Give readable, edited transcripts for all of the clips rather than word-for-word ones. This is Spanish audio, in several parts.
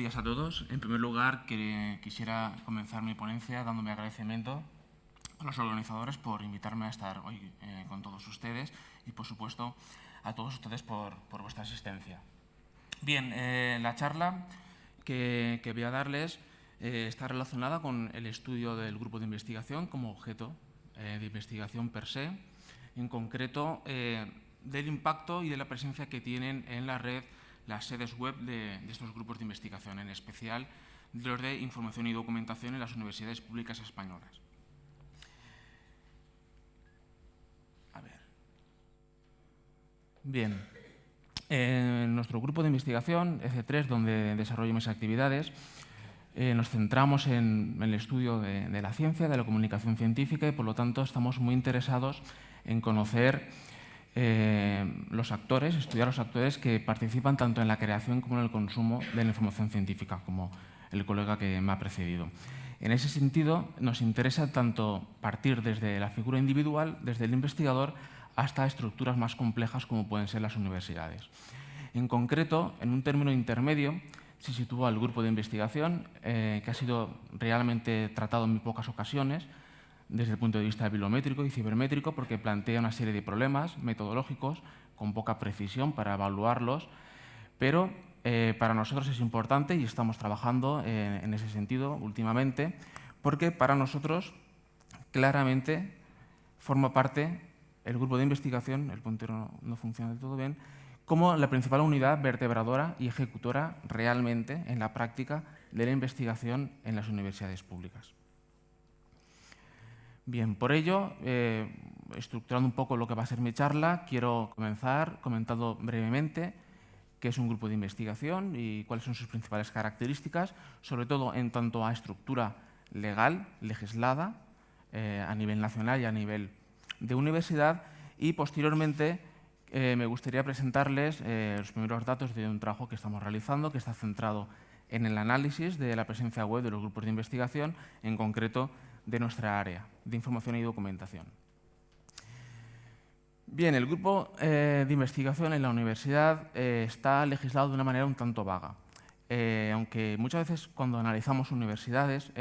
días a todos. En primer lugar, quisiera comenzar mi ponencia dando mi agradecimiento a los organizadores por invitarme a estar hoy con todos ustedes y, por supuesto, a todos ustedes por vuestra asistencia. Bien, la charla que voy a darles está relacionada con el estudio del grupo de investigación como objeto de investigación per se, en concreto del impacto y de la presencia que tienen en la red las sedes web de estos grupos de investigación, en especial de los de información y documentación en las universidades públicas españolas. A ver. Bien, en nuestro grupo de investigación, EC3, donde desarrollo mis actividades, nos centramos en el estudio de la ciencia, de la comunicación científica y, por lo tanto, estamos muy interesados en conocer los actores, estudiar los actores que participan tanto en la creación como en el consumo de la información científica, como el colega que me ha precedido. En ese sentido, nos interesa tanto partir desde la figura individual, desde el investigador, hasta estructuras más complejas como pueden ser las universidades. En concreto, en un término intermedio, se sitúa el grupo de investigación, que ha sido realmente tratado en muy pocas ocasiones, desde el punto de vista bibliométrico y cibermétrico, porque plantea una serie de problemas metodológicos con poca precisión para evaluarlos, pero para nosotros es importante y estamos trabajando en ese sentido últimamente, porque para nosotros claramente forma parte el grupo de investigación, el puntero no funciona del todo bien, como la principal unidad vertebradora y ejecutora realmente en la práctica de la investigación en las universidades públicas. Bien, por ello, estructurando un poco lo que va a ser mi charla, quiero comenzar comentando brevemente qué es un grupo de investigación y cuáles son sus principales características, sobre todo en tanto a estructura legal, legislada, a nivel nacional y a nivel de universidad, y posteriormente me gustaría presentarles los primeros datos de un trabajo que estamos realizando, que está centrado en el análisis de la presencia web de los grupos de investigación, en concreto de nuestra área de información y documentación. Bien, el grupo de investigación en la universidad está legislado de una manera un tanto vaga. Aunque muchas veces cuando analizamos universidades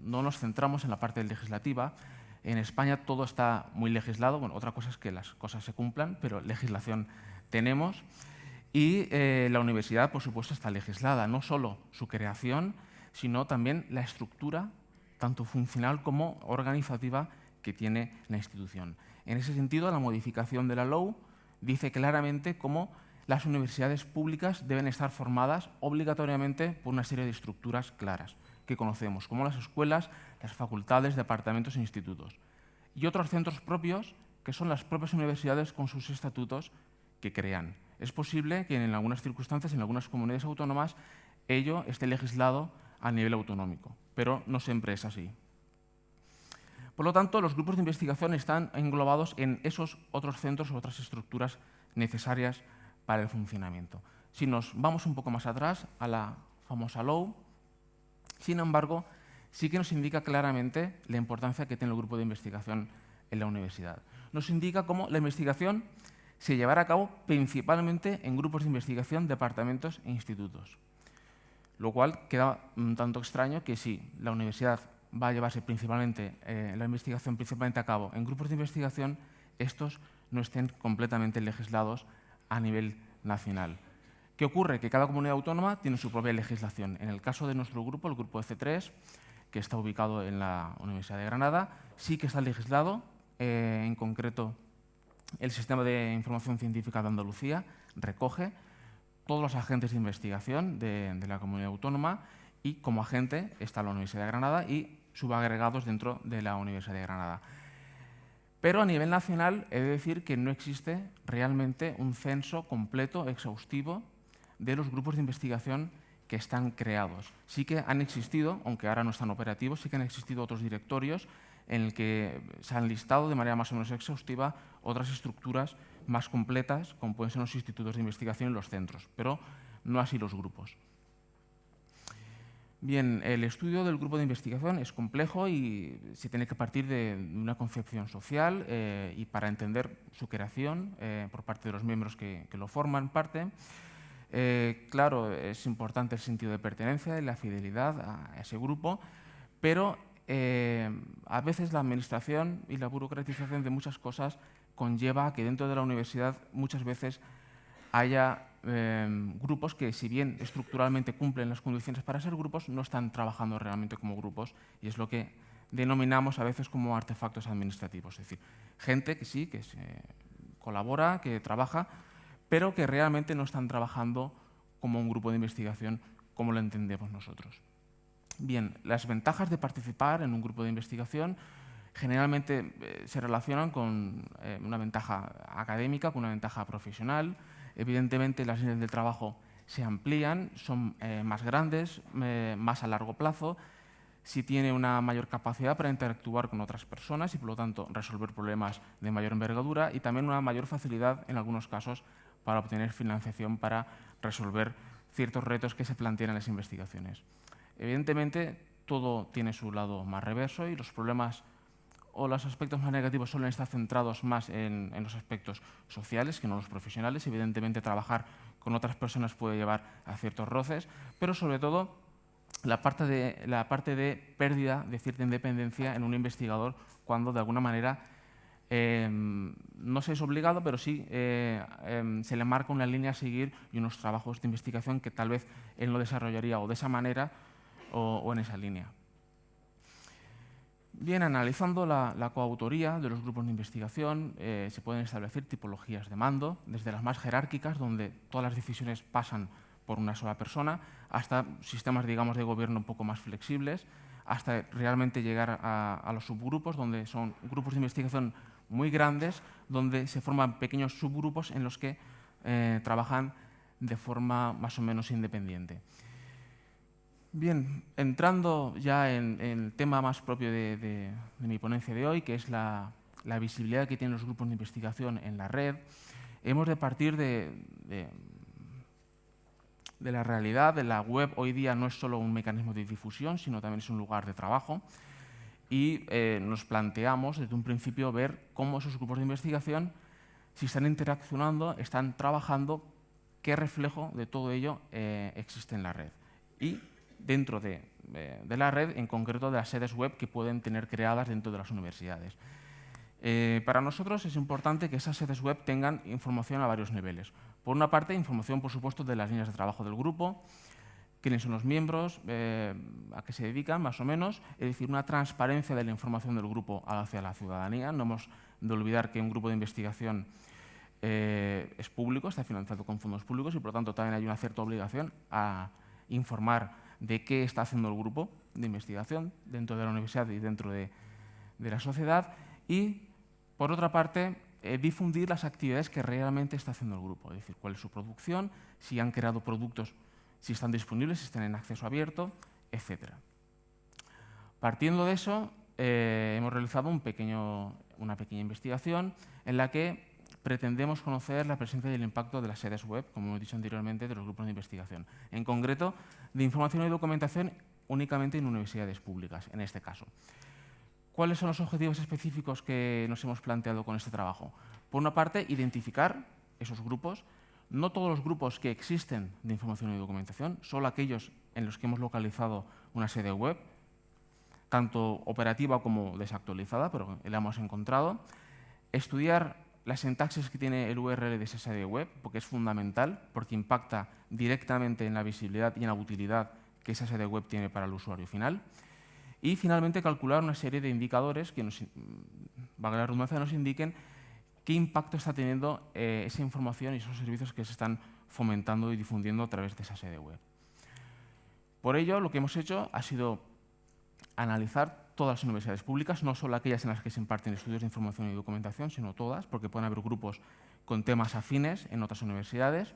no nos centramos en la parte legislativa. En España todo está muy legislado. Bueno, otra cosa es que las cosas se cumplan, pero legislación tenemos. Y la universidad, por supuesto, está legislada, no solo su creación, sino también la estructura, tanto funcional como organizativa, que tiene la institución. En ese sentido, la modificación de la LOU dice claramente cómo las universidades públicas deben estar formadas obligatoriamente por una serie de estructuras claras, que conocemos como las escuelas, las facultades, departamentos e institutos. Y otros centros propios, que son las propias universidades con sus estatutos que crean. Es posible que en algunas circunstancias, en algunas comunidades autónomas, ello esté legislado a nivel autonómico, pero no siempre es así. Por lo tanto, los grupos de investigación están englobados en esos otros centros o otras estructuras necesarias para el funcionamiento. Si nos vamos un poco más atrás, a la famosa LOU, sin embargo, sí que nos indica claramente la importancia que tiene el grupo de investigación en la universidad. Nos indica cómo la investigación se llevará a cabo principalmente en grupos de investigación, departamentos e institutos. Lo cual queda un tanto extraño que si la universidad va a llevarse principalmente la investigación principalmente a cabo en grupos de investigación, estos no estén completamente legislados a nivel nacional. ¿Qué ocurre? Que cada comunidad autónoma tiene su propia legislación. En el caso de nuestro grupo, el grupo EC3, que está ubicado en la Universidad de Granada, sí que está legislado, en concreto el Sistema de Información Científica de Andalucía recoge todos los agentes de investigación de la comunidad autónoma y como agente está la Universidad de Granada y subagregados dentro de la Universidad de Granada. Pero a nivel nacional he de decir que no existe realmente un censo completo, exhaustivo, de los grupos de investigación que están creados. Sí que han existido, aunque ahora no están operativos, sí que han existido otros directorios en el que se han listado de manera más o menos exhaustiva otras estructuras más completas, como pueden ser los institutos de investigación y los centros, pero no así los grupos. Bien, el estudio del grupo de investigación es complejo y se tiene que partir de una concepción social y para entender su creación por parte de los miembros que lo forman parte, Claro, es importante el sentido de pertenencia y la fidelidad a ese grupo, pero a veces la administración y la burocratización de muchas cosas conlleva que dentro de la universidad muchas veces haya grupos que, si bien estructuralmente cumplen las condiciones para ser grupos, no están trabajando realmente como grupos, y es lo que denominamos a veces como artefactos administrativos. Es decir, gente que sí, que colabora, que trabaja, pero que realmente no están trabajando como un grupo de investigación como lo entendemos nosotros. Bien, las ventajas de participar en un grupo de investigación generalmente se relacionan con una ventaja académica, con una ventaja profesional. Evidentemente, las líneas del trabajo se amplían, son más grandes, más a largo plazo, si tiene una mayor capacidad para interactuar con otras personas y, por lo tanto, resolver problemas de mayor envergadura, y también una mayor facilidad, en algunos casos, para obtener financiación para resolver ciertos retos que se plantean en las investigaciones. Evidentemente, todo tiene su lado más reverso y los problemas o los aspectos más negativos suelen estar centrados más en los aspectos sociales que no los profesionales. Evidentemente, trabajar con otras personas puede llevar a ciertos roces, pero sobre todo la parte de pérdida de cierta independencia en un investigador cuando, de alguna manera, no se es obligado, pero sí se le marca una línea a seguir y unos trabajos de investigación que tal vez él no desarrollaría o de esa manera o en esa línea. Bien, analizando la coautoría de los grupos de investigación, se pueden establecer tipologías de mando, desde las más jerárquicas, donde todas las decisiones pasan por una sola persona, hasta sistemas, digamos, de gobierno un poco más flexibles, hasta realmente llegar a los subgrupos, donde son grupos de investigación muy grandes, donde se forman pequeños subgrupos en los que trabajan de forma más o menos independiente. Bien, entrando ya en el tema más propio de mi ponencia de hoy, que es la visibilidad que tienen los grupos de investigación en la red, hemos de partir de la realidad de la web. Hoy día no es solo un mecanismo de difusión, sino también es un lugar de trabajo, y nos planteamos desde un principio ver cómo esos grupos de investigación, si están interaccionando, están trabajando, qué reflejo de todo ello existe en la red. Y dentro de la red, en concreto de las sedes web que pueden tener creadas dentro de las universidades. Para nosotros es importante que esas sedes web tengan información a varios niveles. Por una parte, información, por supuesto, de las líneas de trabajo del grupo, quiénes son los miembros, a qué se dedican, más o menos, es decir, una transparencia de la información del grupo hacia la ciudadanía. No hemos de olvidar que un grupo de investigación es público, está financiado con fondos públicos y, por lo tanto, también hay una cierta obligación a informar de qué está haciendo el grupo de investigación dentro de la universidad y dentro de la sociedad. Y, por otra parte, difundir las actividades que realmente está haciendo el grupo, es decir, cuál es su producción, si han creado productos, si están disponibles, si están en acceso abierto, etc. Partiendo de eso, hemos realizado una pequeña investigación en la que pretendemos conocer la presencia y el impacto de las sedes web, como hemos dicho anteriormente, de los grupos de investigación. En concreto, de información y documentación únicamente en universidades públicas, en este caso. ¿Cuáles son los objetivos específicos que nos hemos planteado con este trabajo? Por una parte, identificar esos grupos, no todos los grupos que existen de información y documentación, solo aquellos en los que hemos localizado una sede web, tanto operativa como desactualizada, pero la hemos encontrado. Estudiar la sintaxis que tiene el URL de esa sede web, porque es fundamental, porque impacta directamente en la visibilidad y en la utilidad que esa sede web tiene para el usuario final. Y, finalmente, calcular una serie de indicadores que, valga la redundancia, nos indiquen qué impacto está teniendo esa información y esos servicios que se están fomentando y difundiendo a través de esa sede web. Por ello, lo que hemos hecho ha sido analizar todas las universidades públicas, no solo aquellas en las que se imparten estudios de información y documentación, sino todas, porque pueden haber grupos con temas afines en otras universidades.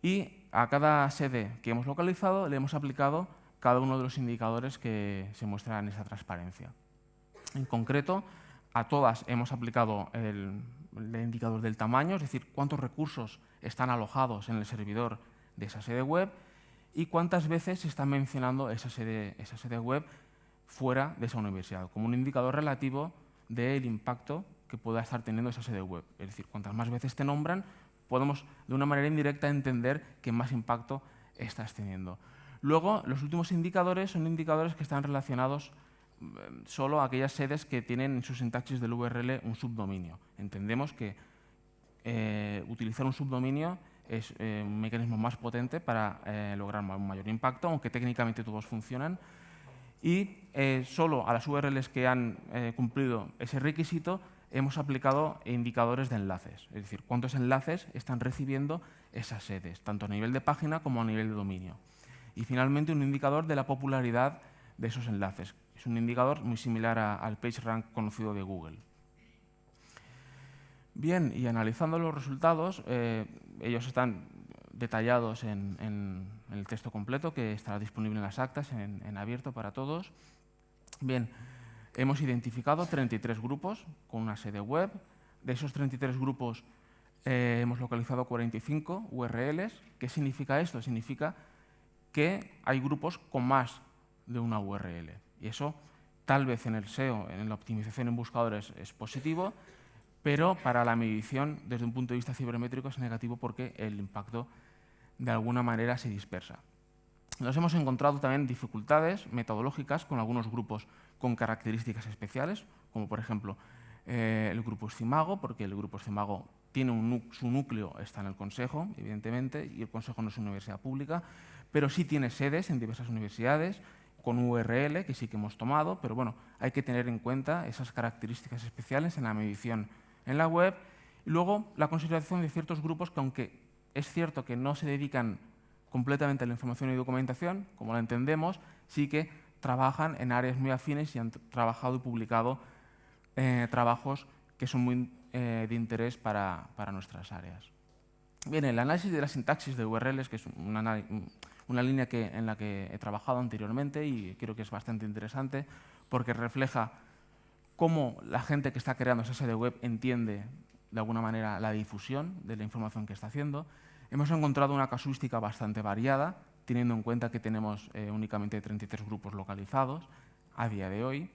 Y a cada sede que hemos localizado le hemos aplicado cada uno de los indicadores que se muestran en esa transparencia. En concreto, a todas hemos aplicado el indicador del tamaño, es decir, cuántos recursos están alojados en el servidor de esa sede web y cuántas veces se está mencionando esa sede web fuera de esa universidad, como un indicador relativo del impacto que pueda estar teniendo esa sede web. Es decir, cuantas más veces te nombran, podemos de una manera indirecta entender qué más impacto estás teniendo. Luego, los últimos indicadores son indicadores que están relacionados solo a aquellas sedes que tienen en su sintaxis del URL un subdominio. Entendemos que utilizar un subdominio es un mecanismo más potente para lograr un mayor impacto, aunque técnicamente todos funcionan. Y solo a las URLs que han cumplido ese requisito hemos aplicado indicadores de enlaces, es decir, cuántos enlaces están recibiendo esas sedes, tanto a nivel de página como a nivel de dominio. Y finalmente un indicador de la popularidad de esos enlaces. Es un indicador muy similar al PageRank conocido de Google. Bien, y analizando los resultados, ellos están detallados en el texto completo que estará disponible en las actas, en abierto para todos. Bien, hemos identificado 33 grupos con una sede web. De esos 33 grupos hemos localizado 45 URLs. ¿Qué significa esto? Significa que hay grupos con más de una URL. Y eso tal vez en el SEO, en la optimización en buscadores, es positivo, pero para la medición, desde un punto de vista cibermétrico, es negativo porque el impacto de alguna manera se dispersa. Nos hemos encontrado también dificultades metodológicas con algunos grupos con características especiales, como por ejemplo el grupo Scimago, porque el grupo Scimago tiene su núcleo está en el Consejo, evidentemente, y el Consejo no es una universidad pública, pero sí tiene sedes en diversas universidades, con URL, que sí que hemos tomado, pero bueno, hay que tener en cuenta esas características especiales en la medición en la web. Y luego la consideración de ciertos grupos que, aunque es cierto que no se dedican completamente a la información y documentación, como la entendemos, sí que trabajan en áreas muy afines y han trabajado y publicado trabajos que son muy de interés para nuestras áreas. Bien, el análisis de la sintaxis de URLs, que es una línea en la que he trabajado anteriormente y creo que es bastante interesante porque refleja cómo la gente que está creando esa sede web entiende de alguna manera la difusión de la información que está haciendo. Hemos encontrado una casuística bastante variada, teniendo en cuenta que tenemos únicamente 33 grupos localizados a día de hoy.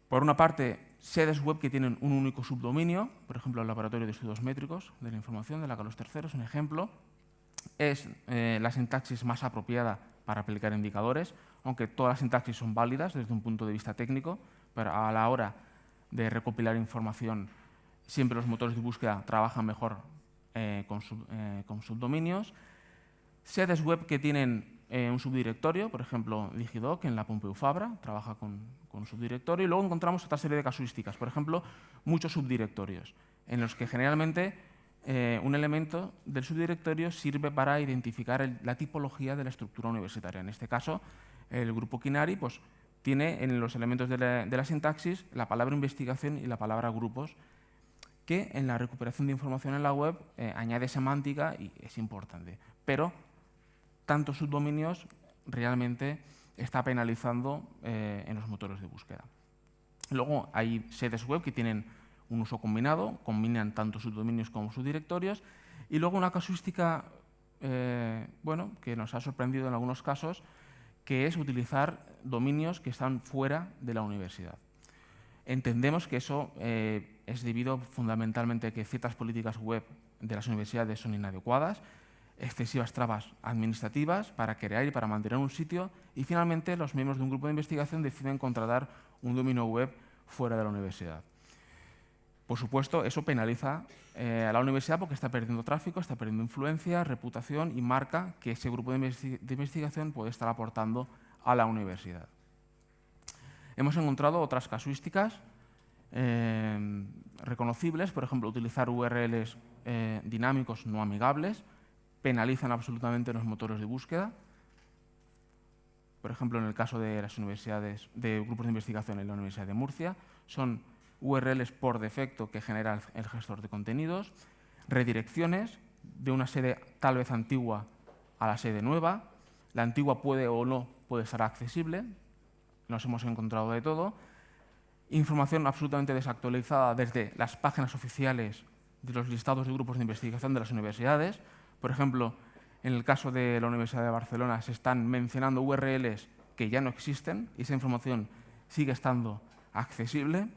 Por una parte, sedes web que tienen un único subdominio, por ejemplo, el Laboratorio de Estudios Métricos de la Información de la Carlos III es un ejemplo. Es la sintaxis más apropiada para aplicar indicadores, aunque todas las sintaxis son válidas desde un punto de vista técnico, pero a la hora de recopilar información siempre los motores de búsqueda trabajan mejor con subdominios. Sedes web que tienen un subdirectorio, por ejemplo, Digidoc en la Pompeu Fabra trabaja con un subdirectorio, y luego encontramos otra serie de casuísticas, por ejemplo, muchos subdirectorios, en los que generalmente un elemento del subdirectorio sirve para identificar la tipología de la estructura universitaria. En este caso, el grupo Kinari pues, tiene en los elementos de la sintaxis la palabra investigación y la palabra grupos, que en la recuperación de información en la web añade semántica y es importante. Pero tantos subdominios realmente está penalizando en los motores de búsqueda. Luego hay sedes web que tienen un uso combinado, combinan tanto subdominios como subdirectorios, y luego una casuística bueno, que nos ha sorprendido en algunos casos, que es utilizar dominios que están fuera de la universidad. Entendemos que eso es debido fundamentalmente a que ciertas políticas web de las universidades son inadecuadas, excesivas trabas administrativas para crear y para mantener un sitio, y finalmente los miembros de un grupo de investigación deciden contratar un dominio web fuera de la universidad. Por supuesto, eso penaliza a la universidad porque está perdiendo tráfico, está perdiendo influencia, reputación y marca que ese grupo de investigación puede estar aportando a la universidad. Hemos encontrado otras casuísticas reconocibles, por ejemplo, utilizar URLs dinámicos no amigables, penalizan absolutamente los motores de búsqueda. Por ejemplo, en el caso de las universidades, de grupos de investigación en la Universidad de Murcia, son URLs por defecto que genera el gestor de contenidos, redirecciones de una sede tal vez antigua a la sede nueva. La antigua puede o no puede estar accesible, nos hemos encontrado de todo. Información absolutamente desactualizada desde las páginas oficiales de los listados de grupos de investigación de las universidades. Por ejemplo, en el caso de la Universidad de Barcelona se están mencionando URLs que ya no existen y esa información sigue estando accesible.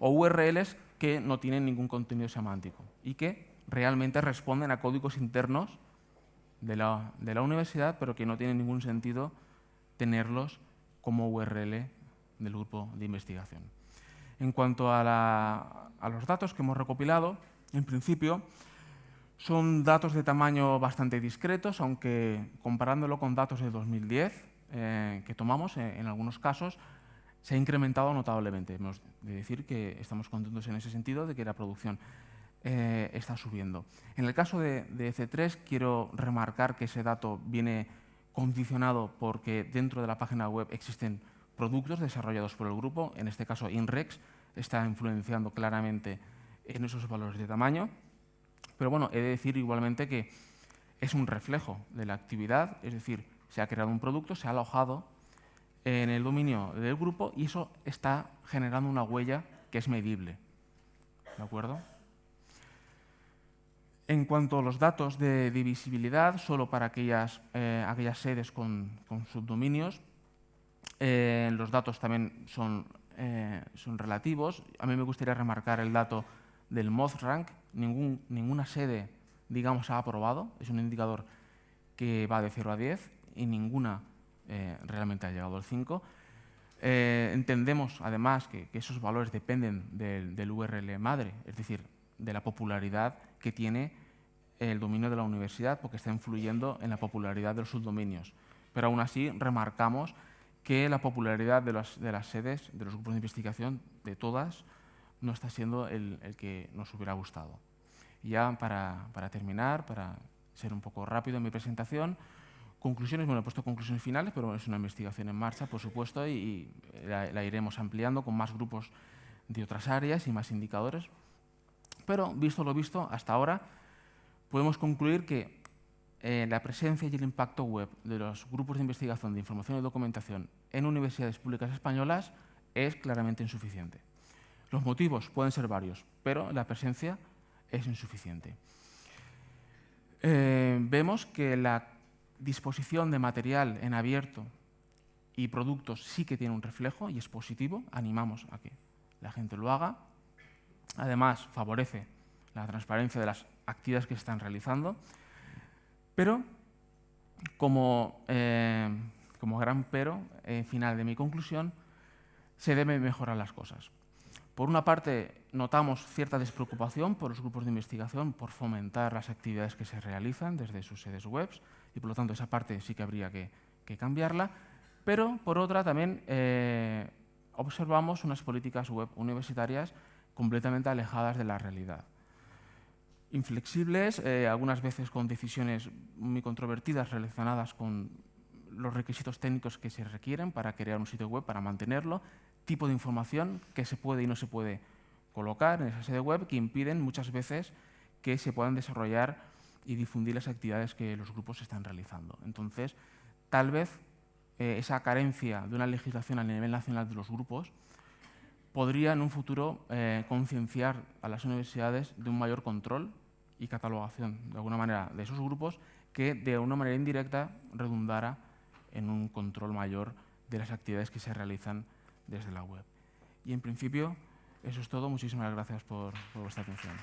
O URLs que no tienen ningún contenido semántico y que realmente responden a códigos internos de la universidad, pero que no tiene ningún sentido tenerlos como URL del grupo de investigación. En cuanto a los datos que hemos recopilado, en principio son datos de tamaño bastante discretos, aunque comparándolo con datos de 2010 que tomamos, en algunos casos se ha incrementado notablemente. Hemos de decir que estamos contentos en ese sentido de que la producción está subiendo. En el caso de C3 quiero remarcar que ese dato viene condicionado porque dentro de la página web existen productos desarrollados por el grupo, en este caso INREX está influenciando claramente en esos valores de tamaño, pero bueno, he de decir igualmente que es un reflejo de la actividad, es decir, se ha creado un producto, se ha alojado en el dominio del grupo y eso está generando una huella que es medible, ¿de acuerdo? En cuanto a los datos de divisibilidad, solo para aquellas sedes con subdominios, los datos también son relativos. A mí me gustaría remarcar el dato del MozRank. Ninguna sede, digamos, ha aprobado. Es un indicador que va de 0 a 10 y ninguna realmente ha llegado al 5. Entendemos, además, que esos valores dependen del URL madre, es decir, de la popularidad que tiene el dominio de la universidad, porque está influyendo en la popularidad de los subdominios. Pero aún así remarcamos que la popularidad de las sedes, de los grupos de investigación, de todas, no está siendo el que nos hubiera gustado. Y ya para terminar, para ser un poco rápido en mi presentación, conclusiones, bueno, he puesto conclusiones finales, pero es una investigación en marcha, por supuesto, y la iremos ampliando con más grupos de otras áreas y más indicadores. Pero, visto lo visto, hasta ahora podemos concluir que la presencia y el impacto web de los grupos de investigación de información y documentación en universidades públicas españolas es claramente insuficiente. Los motivos pueden ser varios, pero la presencia es insuficiente. Vemos que la disposición de material en abierto y productos sí que tiene un reflejo y es positivo. Animamos a que la gente lo haga. Además, favorece la transparencia de las actividades que se están realizando. Pero, como gran pero final de mi conclusión, se deben mejorar las cosas. Por una parte, notamos cierta despreocupación por los grupos de investigación por fomentar las actividades que se realizan desde sus sedes web y, por lo tanto, esa parte sí que habría que cambiarla. Pero, por otra, también observamos unas políticas web universitarias completamente alejadas de la realidad. Inflexibles, algunas veces con decisiones muy controvertidas relacionadas con los requisitos técnicos que se requieren para crear un sitio web, para mantenerlo, tipo de información que se puede y no se puede colocar en esa sede web que impiden muchas veces que se puedan desarrollar y difundir las actividades que los grupos están realizando. Entonces, tal vez esa carencia de una legislación a nivel nacional de los grupos podría en un futuro concienciar a las universidades de un mayor control y catalogación, de alguna manera, de esos grupos que, de una manera indirecta, redundara en un control mayor de las actividades que se realizan desde la web. Y, en principio, eso es todo. Muchísimas gracias por vuestra atención.